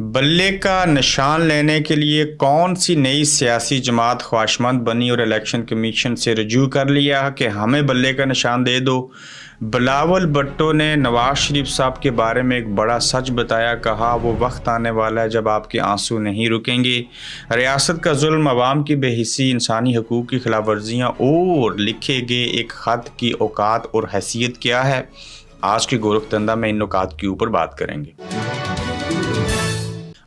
बल्ले का निशान लेने के लिए कौन सी नई सियासी जमात ख्वाहिशमंद बनी और इलेक्शन कमीशन से रजू कर लिया कि हमें बल्ले का निशान दे दो। बिलावल भुट्टो ने नवाज शरीफ साहब के बारे में एक बड़ा सच बताया, कहा वो वक्त आने वाला है जब आपके आंसू नहीं रुकेंगे। रियासत का जुल्म, अवाम की बेहिसी, इंसानी हकूक़ की खिलाफ वर्जियाँ और लिखे गए एक ख़त की औकात और हैसियत क्या है। आज के गोरखधंधा में इन नुकात के ऊपर बात करेंगे।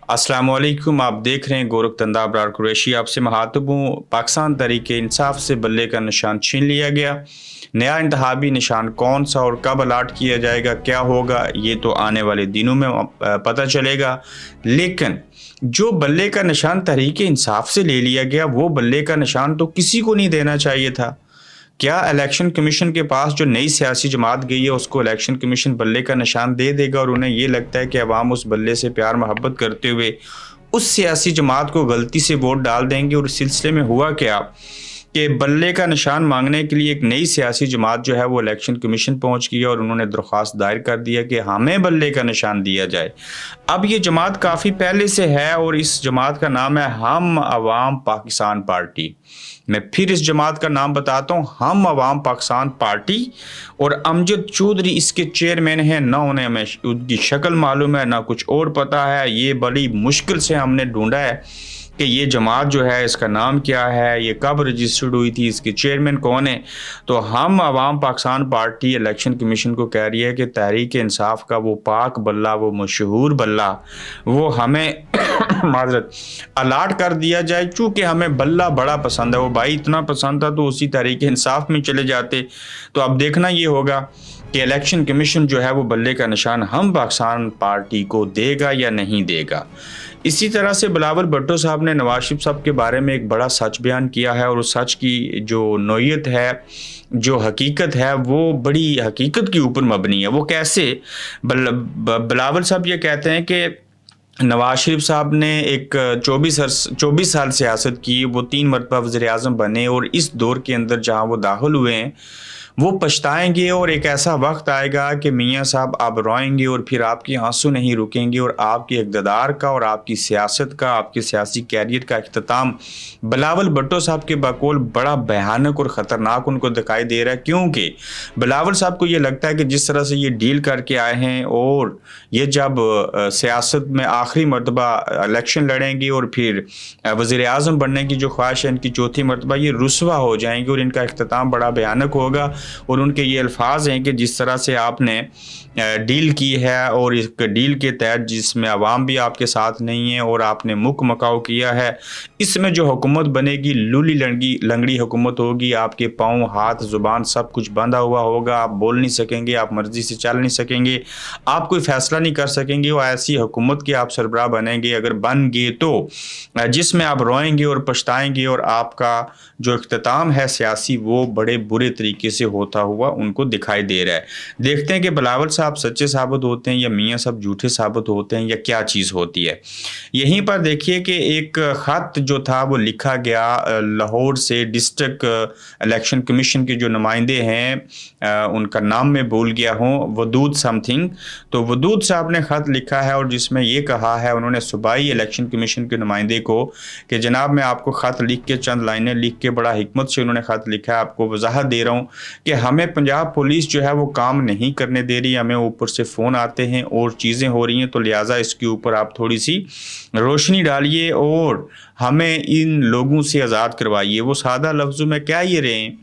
अस्सलाम वालेकुम, आप देख रहे हैं गोरखधंधा। अबरार कुरैशी आपसे मुखातिब हूँ। पाकिस्तान तहरीके इंसाफ से बल्ले का निशान छीन लिया गया। नया इंतखाबी निशान कौन सा और कब अलाट किया जाएगा, क्या होगा, ये तो आने वाले दिनों में पता चलेगा। लेकिन जो बल्ले का निशान तहरीके इंसाफ से ले लिया गया, वो बल्ले का निशान तो किसी को नहीं देना चाहिए था। क्या इलेक्शन कमीशन के पास जो नई सियासी जमात गई है उसको इलेक्शन कमीशन बल्ले का निशान दे देगा और उन्हें ये लगता है कि अवाम उस बल्ले से प्यार मोहब्बत करते हुए उस सियासी जमात को गलती से वोट डाल देंगे। और इस सिलसिले में हुआ क्या कि बल्ले का निशान मांगने के लिए एक नई सियासी जमात जो है वो इलेक्शन कमीशन पहुंच गई और उन्होंने दरख्वास्त दायर कर दिया कि हमें बल्ले का निशान दिया जाए। अब ये जमात काफ़ी पहले से है और इस जमात का नाम है हम अवाम पाकिस्तान पार्टी। मैं फिर इस जमात का नाम बताता हूँ, हम अवाम पाकिस्तान पार्टी। और अमजद चौधरी इसके चेयरमैन हैं। ना उन्हें हमें उनकी शक्ल मालूम है, ना कुछ और पता है। ये बड़ी मुश्किल से हमने ढूंढा है कि ये जमात जो है इसका नाम क्या है, ये कब रजिस्टर्ड हुई थी, इसके चेयरमैन कौन है। तो हम अवाम पाकिस्तान पार्टी इलेक्शन कमीशन को कह रही है कि तहरीक इंसाफ का वो पाक बल्ला, वो मशहूर बल्ला, वो हमें माजरत अलाट कर दिया जाए। चूँकि हमें बल्ला बड़ा पसंद है, वो भाई इतना पसंद था तो उसी तहरीक इंसाफ में चले जाते। तो अब देखना ये होगा कि इलेक्शन कमीशन जो है वो बल्ले का निशान हम पाकिस्तान पार्टी को देगा या नहीं देगा। इसी तरह से बिलावल भुट्टो साहब ने नवाज शरीफ साहब के बारे में एक बड़ा सच बयान किया है और उस सच की जो नोयत है, जो हकीकत है, वो बड़ी हकीकत के ऊपर मबनी है। वो कैसे? बिलावल साहब ये कहते हैं कि नवाज शरीफ साहब ने एक 24 साल सियासत की, वो 3 मरतबा वज़ीर आज़म बने और इस दौर के अंदर जहाँ वो दाखिल हुए हैं वो पछताएंगे और एक ऐसा वक्त आएगा कि मियाँ साहब आप रोएंगे और फिर आपके आंसू नहीं रुकेंगे और आपके इक़्तिदार का और आपकी सियासत का, आपके सियासी कैरियर का इख्तिताम बिलावल भुट्टो साहब के बकौल बड़ा भयानक और ख़तरनाक उनको दिखाई दे रहा है। क्योंकि बिलावल साहब को ये लगता है कि जिस तरह से ये डील करके आए हैं और ये जब सियासत में आखिरी मरतबा इलेक्शन लड़ेंगे और फिर वज़ीर आज़म बनने की जो ख्वाहिश है इनकी चौथी मरतबा, ये रुसवा हो जाएंगे और इनका इख्तिताम बड़ा भयानक होगा। और उनके ये अल्फाज हैं कि जिस तरह से आपने डील की है और इस डील के तहत जिसमें अवाम भी आपके साथ नहीं है और आपने मुक मकाऊ किया है, इसमें जो हुकूमत बनेगी लूली लंगड़ी हुकूमत होगी। आपके पाँव, हाथ, ज़ुबान सब कुछ बंधा हुआ होगा, आप बोल नहीं सकेंगे, आप मर्ज़ी से चल नहीं सकेंगे, आप कोई फ़ैसला नहीं कर सकेंगे। वो ऐसी हुकूमत के आप सरबराह बनेंगे अगर बन गए तो, जिसमें आप रोएंगे और पछताएंगे और आपका जो इख्तिताम है सियासी वो बड़े बुरे तरीके से होता हुआ उनको दिखाई दे रहा है। देखते हैं कि बिलावल साहब सच्चे साबित होते हैं या मियाँ साहब झूठे साबित होते हैं या क्या चीज़ होती है। यहीं पर देखिए कि एक ख़त जो था वो लिखा गया लाहौर से डिस्ट्रिक्ट इलेक्शन कमीशन के जो नुमाइंदे हैं, उनका नाम मैं भूल गया हूँ, वदूद समथिंग। तो वदूद साहब ने ख़त लिखा है और जिसमें ये कहा है उन्होंने सूबाई इलेक्शन कमीशन के नुमाइंदे को कि जनाब मैं आपको ख़त लिख के चंद लाइनें लिख के बड़ा हिकमत से उन्होंने ख़त लिखा है, आपको वजाहत दे रहा हूँ कि हमें पंजाब पुलिस जो है वो काम नहीं करने दे रही, हमें ऊपर से फ़ोन आते हैं और चीज़ें हो रही हैं, तो लिहाजा इसके ऊपर आप थोड़ी सी रोशनी डालिए और हमें इन लोगों से आज़ाद करवाइए। वो सादा लफ्ज़ों में क्या ये रहे हैं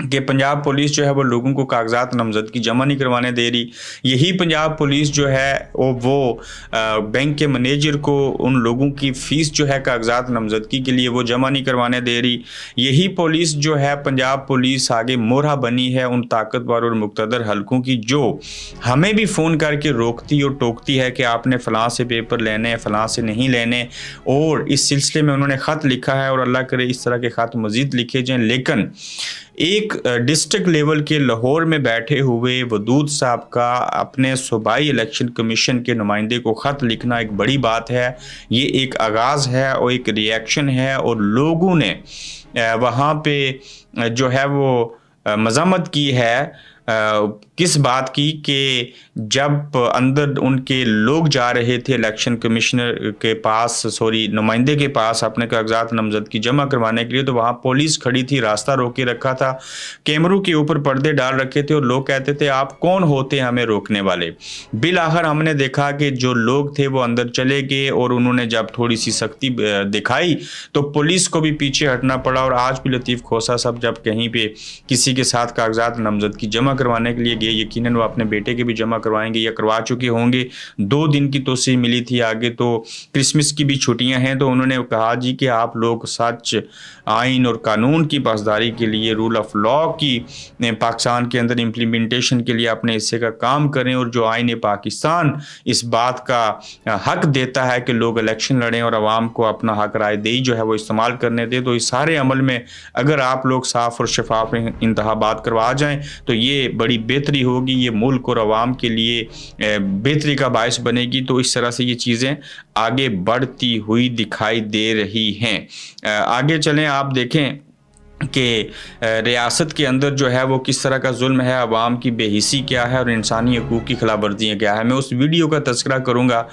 कि पंजाब पुलिस जो है वो लोगों को कागजात नामजदगी जमा नहीं करवाने दे रही। यही पंजाब पुलिस जो है वो बैंक के मैनेजर को उन लोगों की फ़ीस जो है कागजात नामजदगी के लिए वो जमा नहीं करवाने दे रही। यही पुलिस जो है पंजाब पुलिस आगे मोहरा बनी है उन ताकतवर और मुक़्तदर हलकों की, जो हमें भी फ़ोन करके रोकती और टोकती है कि आपने फ़लाँ से पेपर लेने, फ़लाँ से नहीं लेने। और इस सिलसिले में उन्होंने ख़त लिखा है और अल्लाह करे इस तरह के ख़त मज़ीद लिखे जाएँ। लेकिन एक डिस्ट्रिक्ट लेवल के लाहौर में बैठे हुए वदूद साहब का अपने सूबाई इलेक्शन कमीशन के नुमाइंदे को ख़त लिखना एक बड़ी बात है। ये एक आगाज़ है और एक रिएक्शन है और लोगों ने वहाँ पे जो है वो मज़म्मत की है किस बात की कि जब अंदर उनके लोग जा रहे थे इलेक्शन कमिश्नर के पास, सॉरी नुमाइंदे के पास, अपने कागजात नामजदगी जमा करवाने के लिए, तो वहाँ पुलिस खड़ी थी, रास्ता रोके रखा था, कैमरों के ऊपर पर्दे डाल रखे थे और लोग कहते थे आप कौन होते हैं हमें रोकने वाले। बिल आखिर हमने देखा कि जो लोग थे वो अंदर चले गए और उन्होंने जब थोड़ी सी सख्ती दिखाई तो पुलिस को भी पीछे हटना पड़ा। और आज भी लतीफ़ खोसा साहब जब कहीं पे किसी के साथ कागजात नामजदगी जमा करवाने के लिए गए, यकीनन वो अपने बेटे के भी जमा करवाएंगे या करवा चुके होंगे। 2 दिन की तोसीह मिली थी, आगे तो क्रिसमस की भी छुट्टियां हैं, तो उन्होंने कहा जी कि आप लोग सच, आइन और कानून की पासदारी के लिए, रूल ऑफ लॉ की पाकिस्तान के अंदर इम्प्लीमेंटेशन के लिए अपने हिस्से का काम करें, और जो आइन पाकिस्तान इस बात का हक देता है कि लोग इलेक्शन लड़ें और आवाम को अपना हक राय दही जो है वो इस्तेमाल करने दें, तो इस सारे अमल में अगर आप लोग साफ और शफाफ इंतखाबात करवा जाएं तो ये बड़ी बेहतरी होगी, ये मुल्क और आवाम के लिए बेहतरी का बायस बनेगी। तो इस तरह से ये चीज़ें आगे बढ़ती हुई दिखाई दे रही हैं। आगे चलें, आप देखें कि रियासत के अंदर जो है वो किस तरह का जुल्म है, अवाम की बेहिसी क्या है और इंसानी हकूक़ की खिलाफ वर्जियाँ क्या है। मैं उस वीडियो का तज़किरा करूँगा,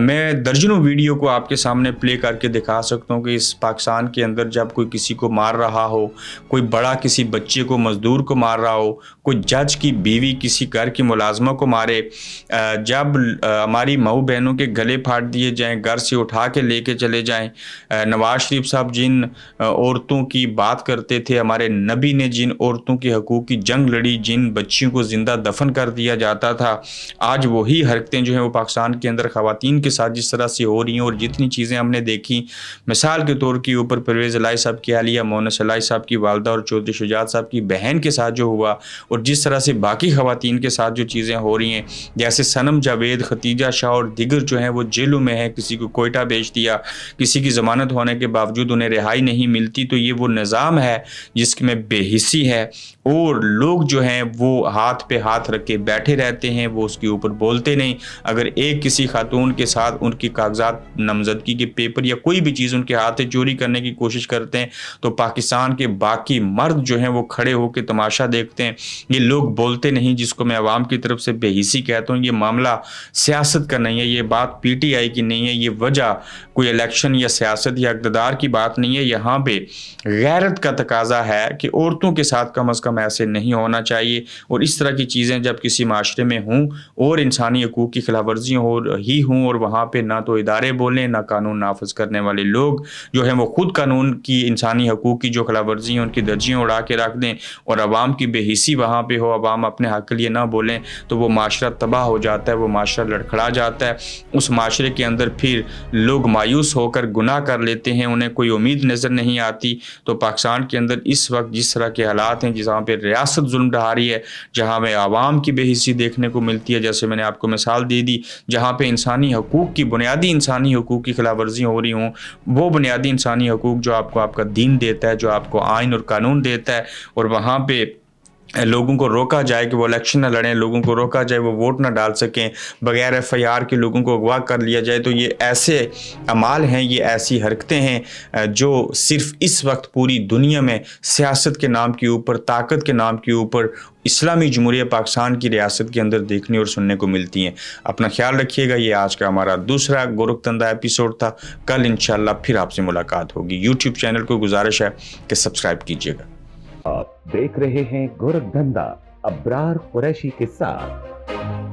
मैं दर्जनों वीडियो को आपके सामने प्ले करके दिखा सकता हूँ कि इस पाकिस्तान के अंदर जब कोई किसी को मार रहा हो, कोई बड़ा किसी बच्चे को, मज़दूर को मार रहा हो, कोई जज की बीवी किसी घर की मुलाजमा को मारे, जब हमारी माऊ बहनों के गले फाड़ दिए जाएँ, घर से उठा के लेके चले जाएँ, नवाज शरीफ साहब जिन औरतों की बात करते थे, हमारे नबी ने जिन औरतों की हकूक़ की जंग लड़ी, जिन बच्चियों को जिंदा दफन कर दिया जाता था, आज वही हरकतें जो हैं वो पाकिस्तान के अंदर ख़वातीन के साथ जिस तरह से हो रही हैं। और जितनी चीज़ें हमने देखी, मिसाल के तौर के ऊपर परवेज़ इलाही साहब की हालिया, मोनस इलाही साहब की वालदा और चौधरी शुजात साहब की बहन के साथ जो हुआ, और जिस तरह से बाकी ख़वातीन के साथ जो चीज़ें हो रही हैं, जैसे सनम जावेद, खतीजा शाह और दिगर जो हैं वो जेलों में हैं, किसी को कोयटा भेज दिया, किसी की ज़मानत होने के बावजूद उन्हें रिहाई नहीं मिलती। तो ये वो निज़ाम है जिसमें बेहिसी है, और लोग जो हैं वो हाथ पे हाथ रख के बैठे रहते हैं, वो उसके ऊपर बोलते नहीं। अगर एक किसी खातून के साथ उनकी कागजात नामजदगी के पेपर या कोई भी चीज़ उनके हाथ से चोरी करने की कोशिश करते हैं तो पाकिस्तान के बाकी मर्द जो हैं वो खड़े होकर तमाशा देखते हैं। ये लोग बोलते नहीं, जिसको मैं अवाम की तरफ से बेहिसी कहता हूँ। ये मामला सियासत का नहीं है, ये बात PTI की नहीं है, ये वजह कोई इलेक्शन या सियासत या इक़्तिदार की बात नहीं है। यहाँ पे गैरत का तकाजा है कि औरतों के साथ कम अज़ कम ऐसे नहीं होना चाहिए। और इस तरह की चीज़ें जब किसी माशरे में हों और इंसानी हकूक़ की खिलाफ वर्जियाँ हो रही हों, और वहाँ पे ना तो इदारे बोलें, ना कानून नाफिज करने वाले लोग जो हैं वो खुद कानून की, इंसानी हकूक़ की जो खिलाफ वर्जी हैं उनकी दर्जियाँ उड़ा के रख दें, और आवाम की बेहिसी वहाँ पे हो, आवाम अपने हक़ के लिए ना बोलें, तो वो माशरा तबाह हो जाता है, वो माशरा लड़खड़ा जाता है। उस माशरे के अंदर फिर लोग मायूस होकर गुनाह कर लेते हैं, उन्हें कोई उम्मीद नज़र नहीं आती। तो पाकिस्तान के अंदर इस वक्त जिस तरह के हालात हैं, जहाँ पे रियासत जुल्म ढा रही है, जहाँ में आवाम की बेहिसी देखने को मिलती है, जैसे मैंने आपको मिसाल दे दी, जहाँ पे इंसानी हकूक़ की, बुनियादी इंसानी हकूक़ की खिलाफ वर्जी हो रही हों, वो बुनियादी इंसानी हकूक़ जो आपको आपका दीन देता है, जो आपको आइन और कानून देता है, और वहाँ पे लोगों को रोका जाए कि वो इलेक्शन न लड़ें, लोगों को रोका जाए वो वोट ना डाल सकें, बगैर FIR के लोगों को अगवा कर लिया जाए, तो ये ऐसे अमाल हैं, ये ऐसी हरकतें हैं जो सिर्फ इस वक्त पूरी दुनिया में सियासत के नाम के ऊपर, ताकत के नाम के ऊपर इस्लामी जमहूरिया पाकिस्तान की रियासत के अंदर देखने और सुनने को मिलती हैं। अपना ख्याल रखिएगा। ये आज का हमारा दूसरा गोरखतंदा एपिसोड था। कल इंशाल्लाह फिर आपसे मुलाकात होगी। यूट्यूब चैनल को गुजारिश है कि सब्सक्राइब कीजिएगा। आप देख रहे हैं गोरखधंधा अब्रार कुरैशी के साथ।